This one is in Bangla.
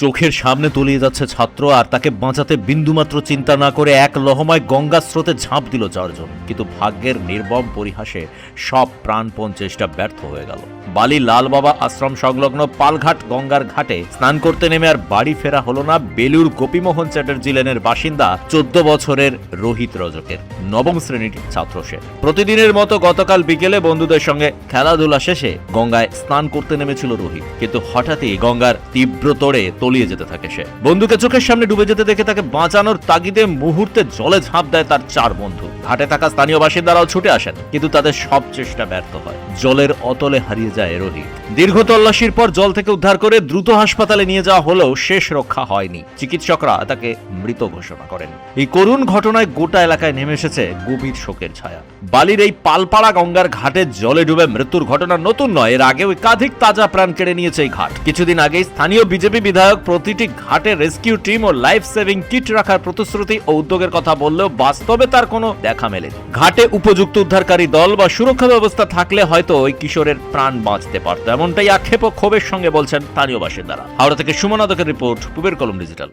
চোখের সামনে তলিয়ে যাচ্ছে ছাত্র, আর তাকে বাঁচাতে বিন্দুমাত্র চিন্তা না করে এক লহমায় গঙ্গা স্রোতে ঝাঁপ দিল চারজন। কিন্তু ভাগ্যের নির্মম পরিহাসে সব প্রাণপণ চেষ্টা ব্যর্থ হয়ে গেল। বালি লাল বাবা আশ্রম সংলগ্ন পালঘাট গঙ্গার ঘাটে স্নান করতে নেমে আর বাড়ি ফেরা হলো না বেলুর গোপীমোহন চ্যাটার্জি লেনের বাসিন্দা 14 বছরের রোহিত রজকের। নবম শ্রেণীর ছাত্র সে। প্রতিদিনের মতো গতকাল বিকেলে বন্ধুদের সঙ্গে খেলাধুলা শেষে গঙ্গায় স্নান করতে নেমেছিল রোহিত, কিন্তু হঠাৎই গঙ্গার তীব্র তোড়ে তলিয়ে যেতে থাকে সে। বন্ধুকে চোখের সামনে ডুবে যেতে দেখে তাকে বাঁচানোর তাগিদে মুহূর্তে জলে ঝাঁপ দেয় তার 4 বন্ধু। ঘাটে থাকা স্থানীয় বাসিন্দারাও ছুটে আসেন, কিন্তু তাদের সব চেষ্টা ব্যর্থ হয়। জলের অতলে হারিয়ে যায় রোহিত। দীর্ঘ তল্লাশির পর জল থেকে উদ্ধার করে দ্রুত হাসপাতালে নিয়ে যাওয়া হলেও শেষ রক্ষা হয়নি। চিকিৎসকরা তাকে মৃত ঘোষণা করেন। এই করুণ ঘটনায় গোটা এলাকায় নেমে এসেছে গভীর শোকের ছায়া। বালির এই পালপাড়া গঙ্গার ঘাটে জলে ডুবে মৃত্যুর ঘটনা নতুন নয়, এর আগেও একাধিক তাজা প্রাণ কেড়ে নিয়েছে এই ঘাট। কিছুদিন আগেই স্থানীয় বিজেপি বিধায়ক প্রতিটি ঘাটে রেস্কিউ টিম ও লাইফ সেভিং কিট রাখার প্রতিশ্রুতি ও উদ্যোগের কথা বললেও বাস্তবে তার কোনো দেখা মেলেনি। ঘাটে উপযুক্ত উদ্ধারকারী দল বা সুরক্ষা ব্যবস্থা থাকলে হয়তো ওই কিশোরের প্রাণ বাঁচতে পারত, এমনটাই আক্ষেপ ও ক্ষোভের সঙ্গে বলছেন স্থানীয় বাসিন্দারা। হাওড়া থেকে সুমন আদকের রিপোর্ট, পূবের কলম ডিজিটাল।